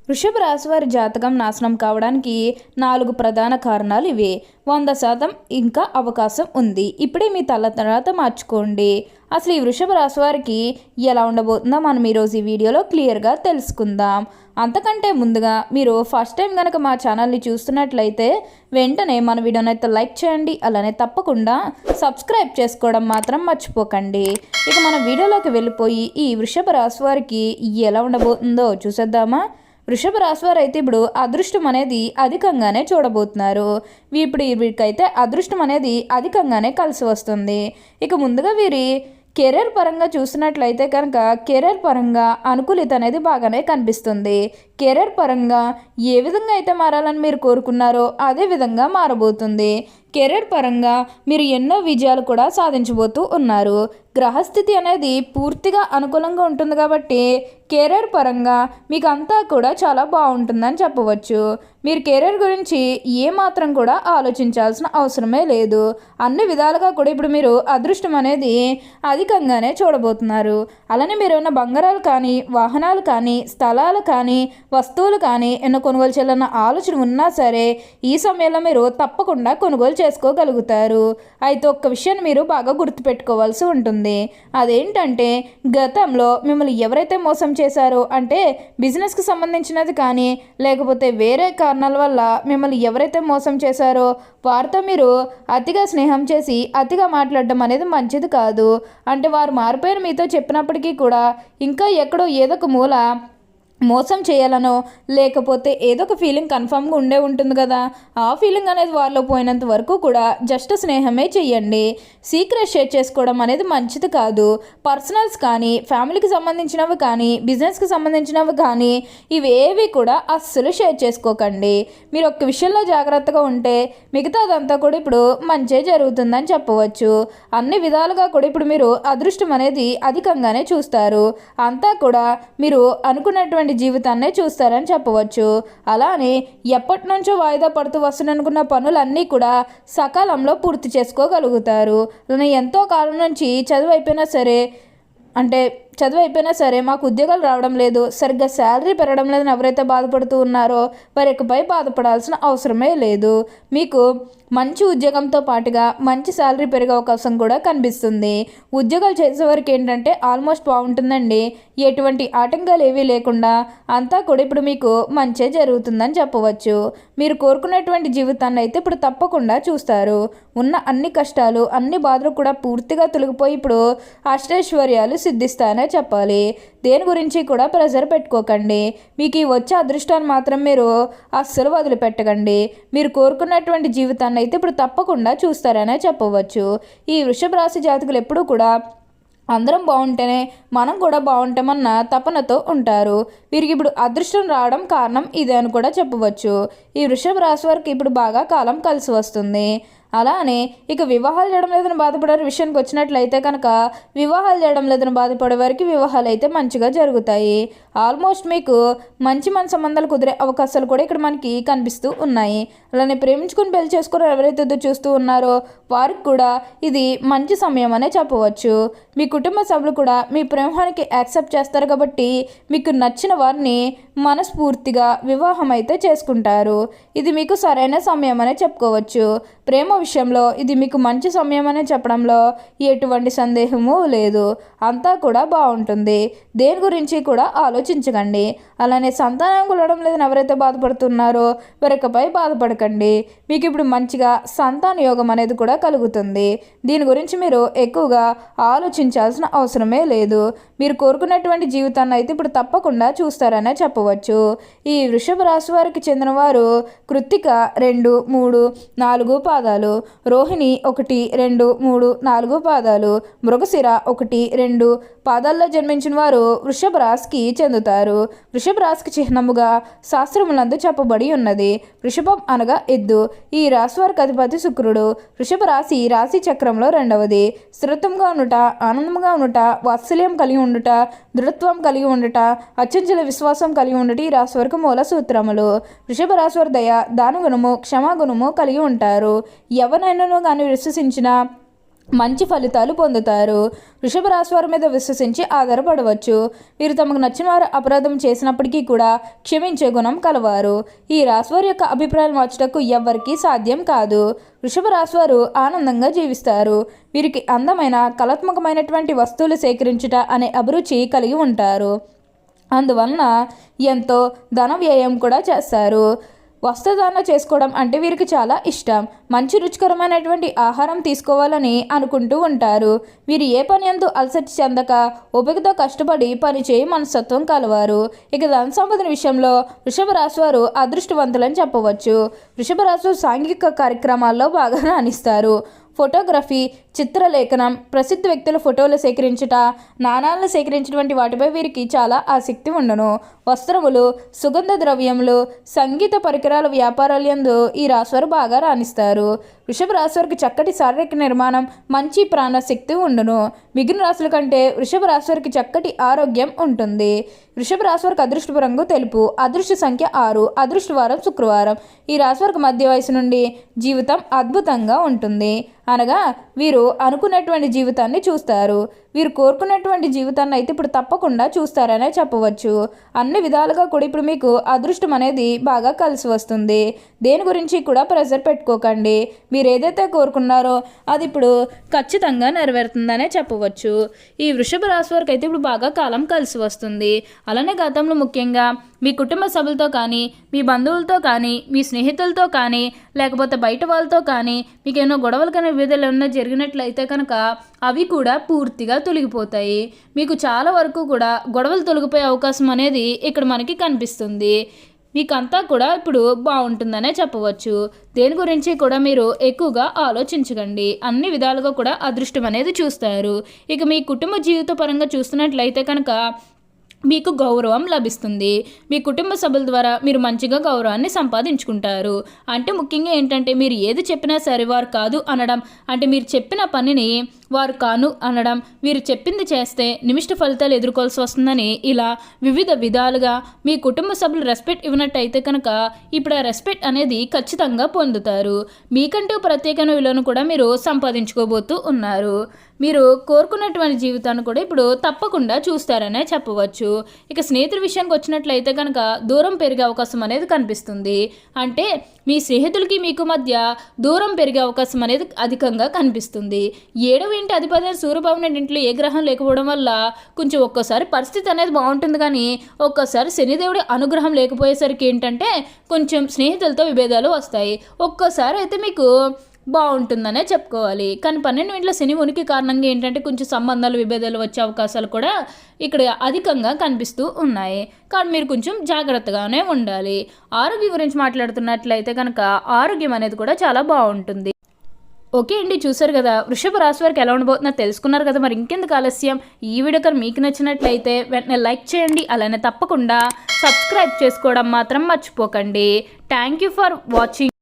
వృషభ రాశి వారి జాతకం నాశనం కావడానికి 4 ప్రధాన కారణాలు ఇవి. 100% ఇంకా అవకాశం ఉంది. ఇప్పుడే మీ తర్వాత మార్చుకోండి. అసలు ఈ వృషభ రాశి వారికి ఎలా ఉండబోతుందో మనం ఈరోజు ఈ వీడియోలో క్లియర్గా తెలుసుకుందాం. అంతకంటే ముందుగా మీరు ఫస్ట్ టైం కనుక మా ఛానల్ని చూస్తున్నట్లయితే వెంటనే మన వీడియోని అయితే లైక్ చేయండి. అలానే తప్పకుండా సబ్స్క్రైబ్ చేసుకోవడం మాత్రం మర్చిపోకండి. ఇక మన వీడియోలోకి వెళ్ళిపోయి ఈ వృషభ రాశి వారికి ఎలా ఉండబోతుందో చూసేద్దామా. వృషభ రాశి వారు అయితే ఇప్పుడు అదృష్టం అనేది అధికంగానే చూడబోతున్నారు. ఇప్పుడు వీరికైతే అదృష్టం అనేది అధికంగానే కలిసి వస్తుంది. ఇక ముందుగా వీరి కెరీర్ పరంగా చూసినట్లయితే కనుక కెరీర్ పరంగా అనుకూలిత అనేది బాగానే కనిపిస్తుంది. కెరీర్ పరంగా ఏ విధంగా అయితే మారాలని మీరు కోరుకున్నారో అదే విధంగా మారబోతుంది. కెరీర్ పరంగా మీరు ఎన్నో విజయాలు కూడా సాధించబోతూ ఉన్నారు. గ్రహస్థితి అనేది పూర్తిగా అనుకూలంగా ఉంటుంది కాబట్టి కెరీర్ పరంగా మీకు అంతా కూడా చాలా బాగుంటుందని చెప్పవచ్చు. మీరు కెరీర్ గురించి ఏమాత్రం కూడా ఆలోచించాల్సిన అవసరమే లేదు. అన్ని విధాలుగా కూడా ఇప్పుడు మీరు అదృష్టం అనేది అధికంగానే చూడబోతున్నారు. అలానే మీరు ఏమైనా బంగారాలు కానీ, వాహనాలు కానీ, స్థలాలు కానీ, వస్తువులు కానీ ఏమైనా కొనుగోలు చేయాలన్న ఆలోచన ఉన్నా సరే ఈ సమయంలో మీరు తప్పకుండా కొనుగోలు చేసుకోగలుగుతారు. అయితే ఒక్క విషయాన్ని మీరు బాగా గుర్తుపెట్టుకోవాల్సి ఉంటుంది. అదేంటంటే గతంలో మిమ్మల్ని ఎవరైతే మోసం చేశారో, అంటే బిజినెస్కి సంబంధించినది కానీ లేకపోతే వేరే కారణాల వల్ల మిమ్మల్ని ఎవరైతే మోసం చేశారో వారితో మీరు అతిగా స్నేహం చేసి అతిగా మాట్లాడడం అనేది మంచిది కాదు. అంటే వారు మారిపోయిన మీతో చెప్పినప్పటికీ కూడా ఇంకా ఎక్కడో ఏదో ఒక మూల మోసం చేయాలనో లేకపోతే ఏదో ఒక ఫీలింగ్ కన్ఫామ్గా ఉండే ఉంటుంది కదా, ఆ ఫీలింగ్ అనేది వారిలో పోయినంత వరకు కూడా జస్ట్ స్నేహమే చెయ్యండి. సీక్రెట్ షేర్ చేసుకోవడం అనేది మంచిది కాదు. పర్సనల్స్ కానీ, ఫ్యామిలీకి సంబంధించినవి కానీ, బిజినెస్కి సంబంధించినవి కానీ ఇవేవి కూడా అస్సలు షేర్ చేసుకోకండి. మీరు ఒక్క విషయంలో జాగ్రత్తగా ఉంటే మిగతాదంతా కూడా ఇప్పుడు మంచే జరుగుతుందని చెప్పవచ్చు. అన్ని విధాలుగా కూడా ఇప్పుడు మీరు అదృష్టం అనేది అధికంగానే చూస్తారు. అంతా కూడా మీరు అనుకున్నటువంటి జీవితాన్నే చూస్తారని చెప్పవచ్చు. అలానే ఎప్పటి నుంచో వాయిదా పడుతూ వస్తున్ననుకున్న పనులన్నీ కూడా సకాలంలో పూర్తి చేసుకోగలుగుతారు. ఎంతో కాలం నుంచి చదువు అయిపోయినా సరే మాకు ఉద్యోగాలు రావడం లేదు, సరిగ్గా శాలరీ పెరగడం లేదని ఎవరైతే బాధపడుతూ ఉన్నారో వారి ఇకపై బాధపడాల్సిన అవసరమే లేదు. మీకు మంచి ఉద్యోగంతో పాటుగా మంచి శాలరీ పెరిగే అవకాశం కూడా కనిపిస్తుంది. ఉద్యోగాలు చేసేవారికి ఏంటంటే ఆల్మోస్ట్ బాగుంటుందండి. ఎటువంటి ఆటంకాలు ఏవీ లేకుండా అంతా కూడా ఇప్పుడు మీకు మంచే జరుగుతుందని చెప్పవచ్చు. మీరు కోరుకునేటువంటి జీవితాన్ని అయితే ఇప్పుడు తప్పకుండా చూస్తారు. ఉన్న అన్ని కష్టాలు, అన్ని బాధలు కూడా పూర్తిగా తొలగిపోయి ఇప్పుడు అష్టైశ్వర్యాలు సిద్ధిస్తాయనే చెప్పాలి. దేని గురించి కూడా ప్రెజర్ పెట్టుకోకండి. మీకు ఈ వచ్చే అదృష్టాన్ని మాత్రం మీరు అస్సలు వదిలిపెట్టకండి. మీరు కోరుకున్నటువంటి జీవితాన్ని అయితే ఇప్పుడు తప్పకుండా చూస్తారనే చెప్పవచ్చు. ఈ వృషభ రాశి జాతకులు ఎప్పుడూ కూడా అందరం బాగుంటేనే మనం కూడా బాగుంటామన్న తపనతో ఉంటారు. వీరికి ఇప్పుడు అదృష్టం రావడం కారణం ఇదే అని కూడా చెప్పవచ్చు. ఈ వృషభ రాశి వారికి ఇప్పుడు బాగా కాలం కలిసి వస్తుంది. అలానే ఇక వివాహాలు చేయడం లేదని బాధపడే విషయానికి వచ్చినట్లయితే కనుక వివాహాలు చేయడం లేదని బాధపడే వారికి వివాహాలు అయితే మంచిగా జరుగుతాయి. ఆల్మోస్ట్ మీకు మంచి సంబంధాలు కుదిరే అవకాశాలు కూడా ఇక్కడ మనకి కనిపిస్తూ ఉన్నాయి. అలానే ప్రేమించుకుని పెళ్లి చేసుకుని ఎవరైతే చూస్తూ ఉన్నారో వారికి కూడా ఇది మంచి సమయం అనే చెప్పవచ్చు. మీ కుటుంబ సభ్యులు కూడా మీ ప్రేమానికి యాక్సెప్ట్ చేస్తారు కాబట్టి మీకు నచ్చిన వారిని మనస్ఫూర్తిగా వివాహం అయితే చేసుకుంటారు. ఇది మీకు సరైన సమయం అనే చెప్పుకోవచ్చు. ప్రేమ విషయంలో ఇది మీకు మంచి సమయం అనే చెప్పడంలో ఎటువంటి సందేహము లేదు. అంతా కూడా బాగుంటుంది. దేని గురించి కూడా ఆలోచించకండి. అలానే సంతానం కలగడం లేదని ఎవరైతే బాధపడుతున్నారో వారికపై బాధపడకండి. మీకు ఇప్పుడు మంచిగా సంతాన యోగం అనేది కూడా కలుగుతుంది. దీని గురించి మీరు ఎక్కువగా ఆలోచించాల్సిన అవసరమే లేదు. మీరు కోరుకున్నటువంటి జీవితాన్ని అయితే ఇప్పుడు తప్పకుండా చూస్తారనే చెప్పవచ్చు. ఈ వృషభ రాశి వారికి చెందిన వారు కృత్తిక 2, 3, 4 పాదాలు, రోహిణి 1, 2, 3, 4 పాదాలు, మృగశిర 1, 2 పాదాల్లో జన్మించిన వారు వృషభ రాశికి చెందుతారు. వృషభ రాశికి చిహ్నముగా శాస్త్రములందు చెప్పబడి ఉన్నది. వృషభం అనగా ఎద్దు. ఈ రాశి వారికి అధిపతి శుక్రుడు. వృషభ రాశి రాశి చక్రంలో 2వది. స్థిరత్వంగా ఉండుట, ఆనందంగా ఉండుట, వాత్సల్యం కలిగి ఉండుట, దృఢత్వం కలిగి ఉండుట, అత్యంచల విశ్వాసం కలిగి ఉండుట ఈ రాశి వారికి మూల సూత్రములు. వృషభ రాశి వారి దయ, దానగుణము, క్షమాగుణము కలిగి ఉంటారు. ఎవరినైనా కానీ విశ్వసించిన మంచి ఫలితాలు పొందుతారు. వృషభ రాశి వారి మీద విశ్వసించి ఆధారపడవచ్చు. వీరు తమకు నచ్చిన వారు అపరాధం చేసినప్పటికీ కూడా క్షమించే గుణం కలవారు. ఈ రాశివారి యొక్క అభిప్రాయాలు మార్చటకు ఎవ్వరికీ సాధ్యం కాదు. వృషభ రాశి వారు ఆనందంగా జీవిస్తారు. వీరికి అందమైన కళాత్మకమైనటువంటి వస్తువులు సేకరించుట అనే అభిరుచి కలిగి ఉంటారు. అందువలన ఎంతో ధన వ్యయం కూడా చేస్తారు. వస్త్రదాన చేసుకోవడం అంటే వీరికి చాలా ఇష్టం. మంచి రుచికరమైనటువంటి ఆహారం తీసుకోవాలని అనుకుంటూ ఉంటారు. వీరు ఏ పని యందు అలసట చెందక ఓపికతో కష్టపడి పని చేయి మనస్తత్వం కలవారు. ఇక ధన సంపద విషయంలో వృషభ రాశి వారు అదృష్టవంతులని చెప్పవచ్చు. వృషభ రాశి వారు సాంఘిక కార్యక్రమాల్లో బాగా రాణిస్తారు. ఫోటోగ్రఫీ, చిత్రలేఖనం, ప్రసిద్ధ వ్యక్తుల ఫోటోలు సేకరించుట, నాణాలను సేకరించినటువంటి వాటిపై వీరికి చాలా ఆసక్తి ఉండను. వస్త్రములు, సుగంధ ద్రవ్యములు, సంగీత పరికరాల వ్యాపారాలందు ఈ రాశివారు బాగా రాణిస్తారు. వృషభ రాశి వారికి చక్కటి శారీరక నిర్మాణం, మంచి ప్రాణశక్తి ఉండును. మిగిలిన రాశుల కంటే వృషభ రాశి వారికి చక్కటి ఆరోగ్యం ఉంటుంది. వృషభ రాశి వారికి అదృష్టపు రంగు తెలుపు, అదృష్ట సంఖ్య 6, అదృష్ట వారం శుక్రవారం. ఈ రాశి వారికి మధ్య వయసు నుండి జీవితం అద్భుతంగా ఉంటుంది. అనగా వీరు అనుకున్నటువంటి జీవితాన్ని చూస్తారు. వీరు కోరుకున్నటువంటి జీవితాన్ని అయితే ఇప్పుడు తప్పకుండా చూస్తారనే చెప్పవచ్చు. అన్ని విధాలుగా కూడా ఇప్పుడు మీకు అదృష్టం అనేది బాగా కలిసి వస్తుంది. దేని గురించి కూడా ప్రెజర్ పెట్టుకోకండి. మీరు ఏదైతే కోరుకున్నారో అది ఇప్పుడు ఖచ్చితంగా నెరవేరుతుందనే చెప్పవచ్చు. ఈ వృషభ రాశి వారికి అయితే ఇప్పుడు బాగా కాలం కలిసి వస్తుంది. అలానే గతంలో ముఖ్యంగా మీ కుటుంబ సభ్యులతో కానీ, మీ బంధువులతో కానీ, మీ స్నేహితులతో కానీ, లేకపోతే బయట వాళ్ళతో కానీ మీకు ఏమైనా గొడవలు కానీ వివిధాలు ఏమైనా జరిగినట్లయితే కనుక అవి కూడా పూర్తిగా తొలగిపోతాయి. మీకు చాలా వరకు కూడా గొడవలు తొలగిపోయే అవకాశం అనేది ఇక్కడ మనకి కనిపిస్తుంది. మీకంతా కూడా ఇప్పుడు బాగుంటుందనే చెప్పవచ్చు. దేని గురించి కూడా మీరు ఎక్కువగా ఆలోచించకండి. అన్ని విధాలుగా కూడా అదృష్టం అనేది చూస్తారు. ఇక మీ కుటుంబ జీవిత పరంగా చూస్తున్నట్లయితే కనుక మీకు గౌరవం లభిస్తుంది. మీ కుటుంబ సభ్యుల ద్వారా మీరు మంచిగా గౌరవాన్ని సంపాదించుకుంటారు. అంటే ముఖ్యంగా ఏంటంటే మీరు ఏది చెప్పినా సరే వారు కాదు అనడం, అంటే మీరు చెప్పిన పనిని వారు కాను అనడం, వీరు చెప్పింది చేస్తే నిమిష్ట ఫలితాలు ఎదుర్కోవాల్సి వస్తుందని ఇలా వివిధ విధాలుగా మీ కుటుంబ సభ్యులు రెస్పెక్ట్ ఇవ్వనట్టయితే కనుక ఇప్పుడు ఆ రెస్పెక్ట్ అనేది ఖచ్చితంగా పొందుతారు. మీకంటూ ప్రత్యేకమైన విలువను కూడా మీరు సంపాదించుకోబోతూ ఉన్నారు. మీరు కోరుకున్నటువంటి జీవితాన్ని కూడా ఇప్పుడు తప్పకుండా చూస్తారనే చెప్పవచ్చు. ఇక స్నేహితుల విషయానికి వచ్చినట్లయితే కనుక దూరం పెరిగే అవకాశం అనేది కనిపిస్తుంది. అంటే మీ స్నేహితులకి మీకు మధ్య దూరం పెరిగే అవకాశం అనేది అధికంగా కనిపిస్తుంది. 7వ ఇంటి అధిపతి సూర్యభవన్ ఇంట్లో ఏ గ్రహం లేకపోవడం వల్ల కొంచెం ఒక్కోసారి పరిస్థితి అనేది బాగుంటుంది. కానీ ఒక్కోసారి శనిదేవుడి అనుగ్రహం లేకపోయేసరికి ఏంటంటే కొంచెం స్నేహితులతో విభేదాలు వస్తాయి. ఒక్కోసారి అయితే మీకు బాగుంటుందనే చెప్పుకోవాలి. కానీ 12 ఇంట్లో శని ఉనికి కారణంగా ఏంటంటే కొంచెం సంబంధాలు విభేదాలు వచ్చే అవకాశాలు కూడా ఇక్కడ అధికంగా కనిపిస్తూ ఉన్నాయి. కానీ మీరు కొంచెం జాగ్రత్తగానే ఉండాలి. ఆరోగ్యం గురించి మాట్లాడుతున్నట్లయితే కనుక ఆరోగ్యం అనేది కూడా చాలా బాగుంటుంది. ఓకే అండి, చూసారు కదా వృషభ రాశి వారికి ఎలా ఉండబోతుందో తెలుసుకున్నారు కదా. మరి ఇంకెందుకు ఆలస్యం, ఈ వీడియో కనుక మీకు నచ్చినట్లయితే వెంటనే లైక్ చేయండి. అలానే తప్పకుండా సబ్స్క్రైబ్ చేసుకోవడం మాత్రం మర్చిపోకండి. Thank you for watching.